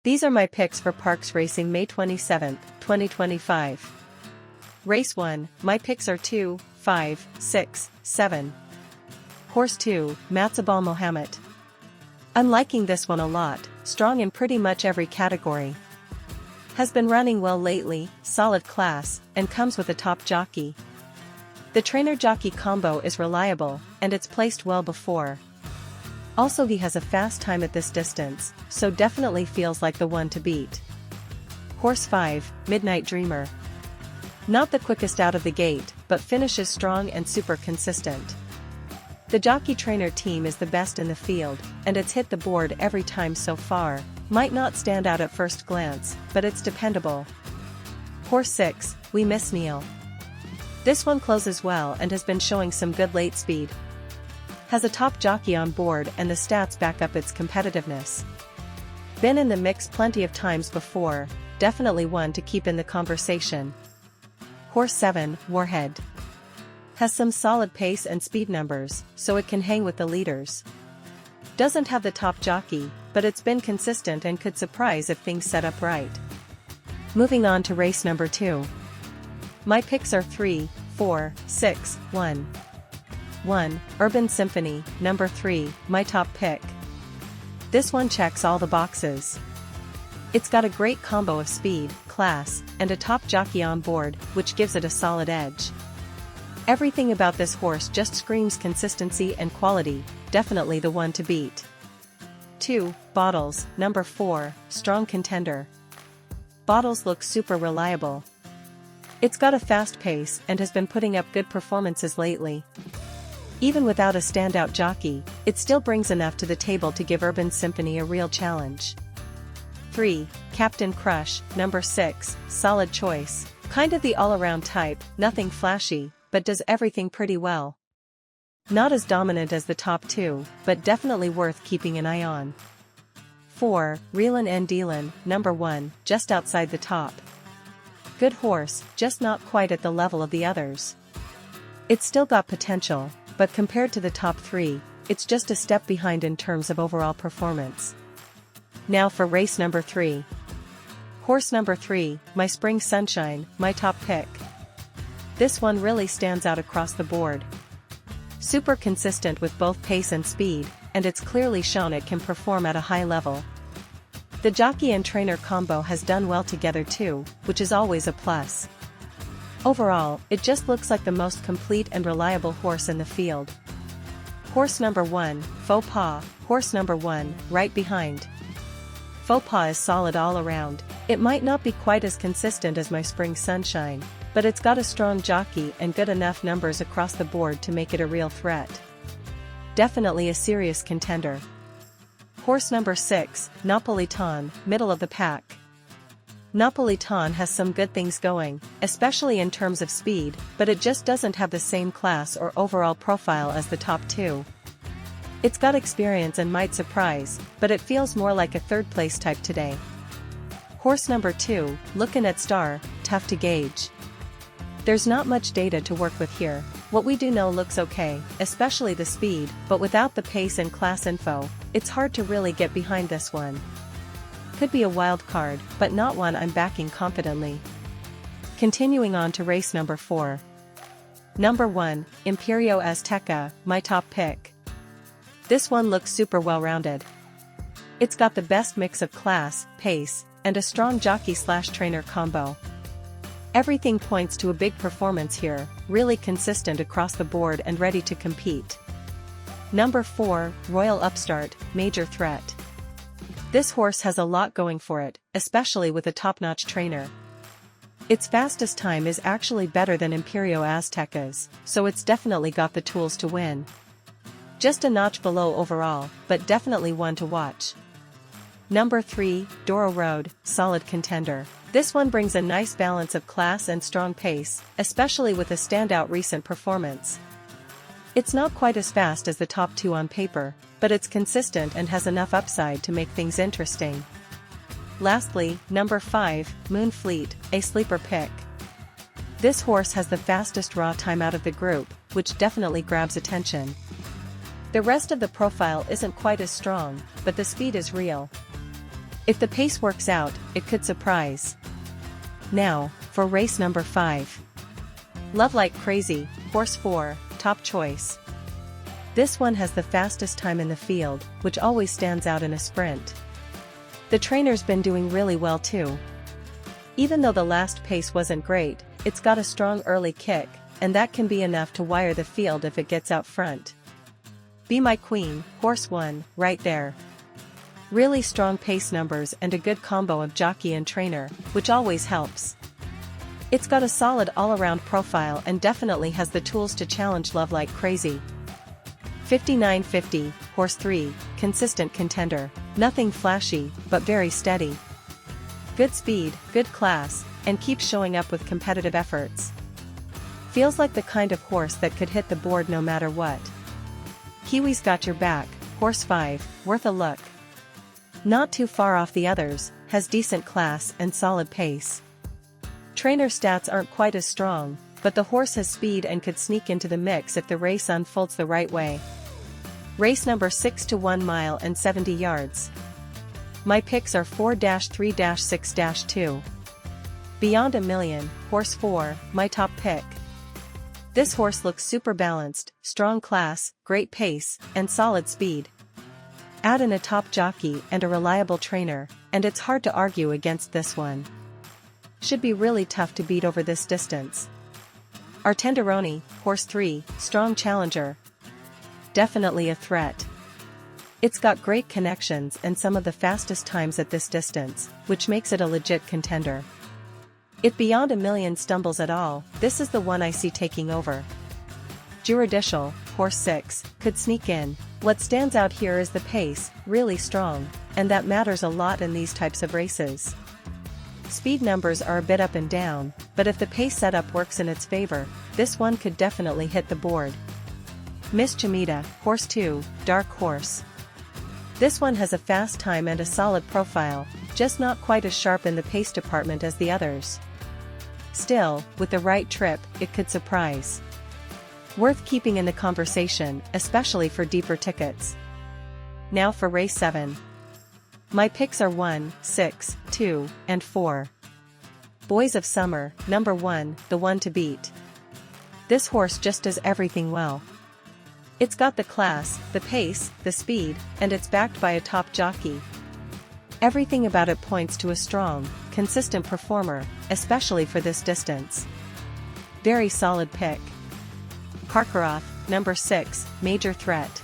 These are my picks for Parx Racing May 27, 2025. Race 1, my picks are 2, 5, 6, 7. Horse 2, Matzoball Muhammet. I'm liking this one a lot, strong in pretty much every category. Has been running well lately, solid class, and comes with a top jockey. The trainer-jockey combo is reliable, and it's placed well before. Also he has a fast time at this distance, so definitely feels like the one to beat. Horse 5, Midnight Dreamer. Not the quickest out of the gate, but finishes strong and super consistent. The jockey trainer team is the best in the field, and it's hit the board every time so far. Might not stand out at first glance, but it's dependable. Horse 6, We Miss Neil. This one closes well and has been showing some good late speed. Has a top jockey on board and the stats back up its competitiveness. Been in the mix plenty of times before, definitely one to keep in the conversation. Horse 7, Warheaded. Has some solid pace and speed numbers, so it can hang with the leaders. Doesn't have the top jockey, but it's been consistent and could surprise if things set up right. Moving on to race number 2. My picks are 3, 4, 6, 1. 1. Urban Symphony, number 3, my top pick. This one checks all the boxes. It's got a great combo of speed, class, and a top jockey on board, which gives it a solid edge. Everything about this horse just screams consistency and quality, definitely the one to beat. 2. Bottles, number 4, strong contender. Bottles looks super reliable. It's got a fast pace and has been putting up good performances lately. Even without a standout jockey, it still brings enough to the table to give Urban Symphony a real challenge. 3. Captain Crush, number 6, solid choice. Kind of the all-around type, nothing flashy, but does everything pretty well. Not as dominant as the top 2, but definitely worth keeping an eye on. 4. Reelin' and Dealin', number 1, just outside the top. Good horse, just not quite at the level of the others. It's still got potential, but compared to the top 3, it's just a step behind in terms of overall performance. Now for race number 3. Horse number 3, My Spring Sunshine, my top pick. This one really stands out across the board. Super consistent with both pace and speed, and it's clearly shown it can perform at a high level. The jockey and trainer combo has done well together too, which is always a plus. Overall, it just looks like the most complete and reliable horse in the field. Horse number 1, Faux Pas, horse number 1, right behind. Faux Pas is solid all around. It might not be quite as consistent as My Spring Sunshine, but it's got a strong jockey and good enough numbers across the board to make it a real threat. Definitely a serious contender. Horse number 6, Napolitan, middle of the pack. Napolitan has some good things going, especially in terms of speed, but it just doesn't have the same class or overall profile as the top 2. It's got experience and might surprise, but it feels more like a third-place type today. Horse number 2, Lookin' at Star, tough to gauge. There's not much data to work with here. What we do know looks okay, especially the speed, but without the pace and class info, it's hard to really get behind this one. Could be a wild card, but not one I'm backing confidently. Continuing on to race number 4. Number 1, Imperio Azteca, my top pick. This one looks super well-rounded. It's got the best mix of class, pace, and a strong jockey/trainer combo. Everything points to a big performance here, really consistent across the board and ready to compete. Number 4, Royal Upstart, major threat. This horse has a lot going for it, especially with a top-notch trainer. Its fastest time is actually better than Imperio Azteca's, so it's definitely got the tools to win. Just a notch below overall, but definitely one to watch. Number 3, Doro Road, solid contender. This one brings a nice balance of class and strong pace, especially with a standout recent performance. It's not quite as fast as the top 2 on paper, but it's consistent and has enough upside to make things interesting. Lastly, number 5, Moonfleet, a sleeper pick. This horse has the fastest raw time out of the group, which definitely grabs attention. The rest of the profile isn't quite as strong, but the speed is real. If the pace works out, it could surprise. Now, for race number 5. Love Like Crazy, Horse 4, top choice. This one has the fastest time in the field, which always stands out in a sprint. The trainer's been doing really well too. Even though the last pace wasn't great, it's got a strong early kick, and that can be enough to wire the field if it gets out front. Be My Queen, Horse 1, right there. Really strong pace numbers and a good combo of jockey and trainer, which always helps. It's got a solid all-around profile and definitely has the tools to challenge Love Like Crazy. 5950, Horse 3, consistent contender, nothing flashy, but very steady. Good speed, good class, and keeps showing up with competitive efforts. Feels like the kind of horse that could hit the board no matter what. Kiwi's got your back, Horse 5, worth a look. Not too far off the others, has decent class and solid pace. Trainer stats aren't quite as strong, but the horse has speed and could sneak into the mix if the race unfolds the right way. Race number 6 to 1 mile and 70 yards. My picks are 4-3-6-2. Beyond a Million, Horse 4, my top pick. This horse looks super balanced, strong class, great pace, and solid speed. Add in a top jockey and a reliable trainer, and it's hard to argue against this one. Should be really tough to beat over this distance. Our Tenderoni, Horse 3, strong challenger. Definitely a threat. It's got great connections and some of the fastest times at this distance, which makes it a legit contender. If Beyond a Million stumbles at all, this is the one I see taking over. Juridical, Horse 6, could sneak in. What stands out here is the pace, really strong, and that matters a lot in these types of races. Speed numbers are a bit up and down, but if the pace setup works in its favor, this one could definitely hit the board. Miss Chamita, Horse 2, dark horse. This one has a fast time and a solid profile, just not quite as sharp in the pace department as the others. Still, with the right trip, it could surprise. Worth keeping in the conversation, especially for deeper tickets. Now for race 7. My picks are 1, 6, 2, and 4. Boys of Summer, number 1, the one to beat. This horse just does everything well. It's got the class, the pace, the speed, and it's backed by a top jockey. Everything about it points to a strong, consistent performer, especially for this distance. Very solid pick. Karkaroff, number 6, major threat.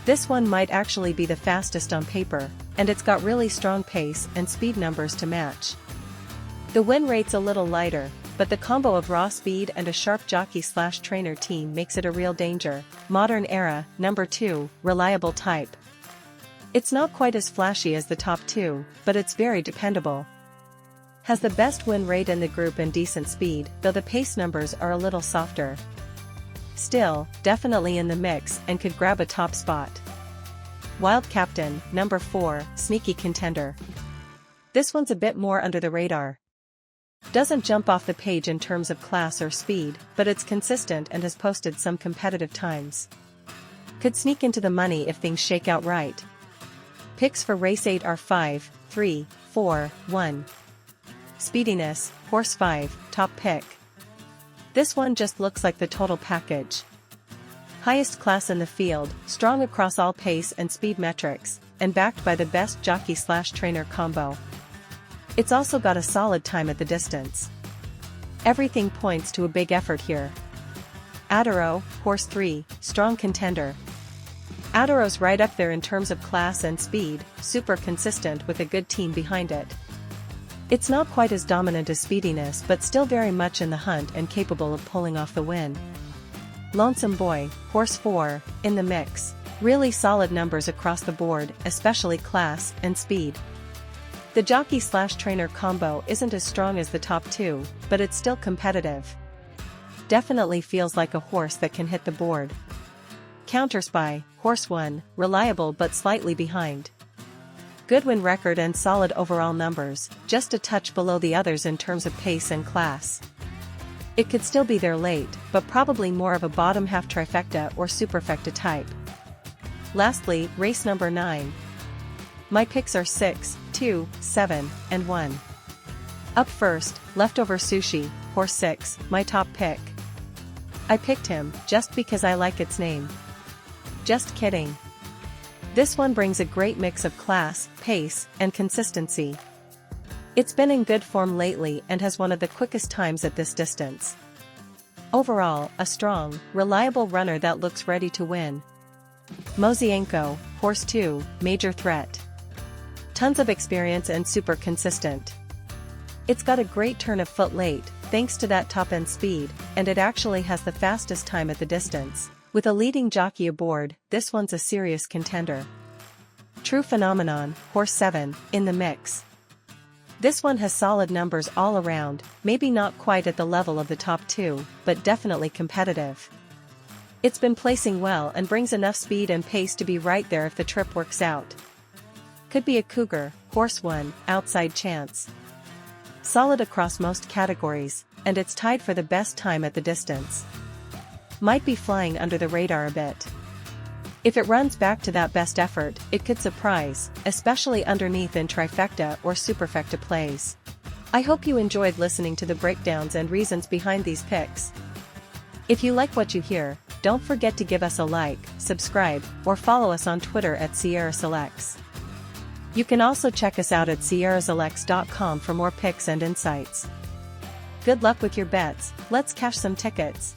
This one might actually be the fastest on paper, and it's got really strong pace and speed numbers to match. The win rate's a little lighter, but the combo of raw speed and a sharp jockey/trainer team makes it a real danger. Modern Era, number 2, reliable type. It's not quite as flashy as the top 2, but it's very dependable. Has the best win rate in the group and decent speed, though the pace numbers are a little softer. Still, definitely in the mix and could grab a top spot. Wild Captain, number 4, sneaky contender. This one's a bit more under the radar. Doesn't jump off the page in terms of class or speed, but it's consistent and has posted some competitive times. Could sneak into the money if things shake out right. Picks for race 8 are 5, 3, 4, 1. Speediness, Horse 5, top pick. This one just looks like the total package. Highest class in the field, strong across all pace and speed metrics, and backed by the best jockey/trainer combo. It's also got a solid time at the distance. Everything points to a big effort here. Adoro, Horse 3, strong contender. Adoro's right up there in terms of class and speed, super consistent with a good team behind it. It's not quite as dominant as Speediness but still very much in the hunt and capable of pulling off the win. Lonesome Boy, Horse 4, in the mix. Really solid numbers across the board, especially class and speed. The jockey/trainer combo isn't as strong as the top 2, but it's still competitive. Definitely feels like a horse that can hit the board. Counterspy, Horse 1, reliable but slightly behind. Good win record and solid overall numbers, just a touch below the others in terms of pace and class. It could still be there late, but probably more of a bottom half trifecta or superfecta type. Lastly, race number 9. My picks are 6, 2, 7, and 1. Up first, Leftover Sushi, horse 6, my top pick. I picked him, just because I like its name. Just kidding. This one brings a great mix of class, pace, and consistency. It's been in good form lately and has one of the quickest times at this distance. Overall, a strong, reliable runner that looks ready to win. Mozienko, horse 2, major threat. Tons of experience and super consistent. It's got a great turn of foot late, thanks to that top-end speed, and it actually has the fastest time at the distance. With a leading jockey aboard, this one's a serious contender. True Phenomenon, horse 7, in the mix. This one has solid numbers all around, maybe not quite at the level of the top 2, but definitely competitive. It's been placing well and brings enough speed and pace to be right there if the trip works out. Could be a cougar, horse 1, outside chance. Solid across most categories, and it's tied for the best time at the distance. Might be flying under the radar a bit. If it runs back to that best effort, it could surprise, especially underneath in trifecta or superfecta plays. I hope you enjoyed listening to the breakdowns and reasons behind these picks. If you like what you hear, don't forget to give us a like, subscribe, or follow us on Twitter at Sierra Selects. You can also check us out at sierraselects.com for more picks and insights. Good luck with your bets, let's cash some tickets.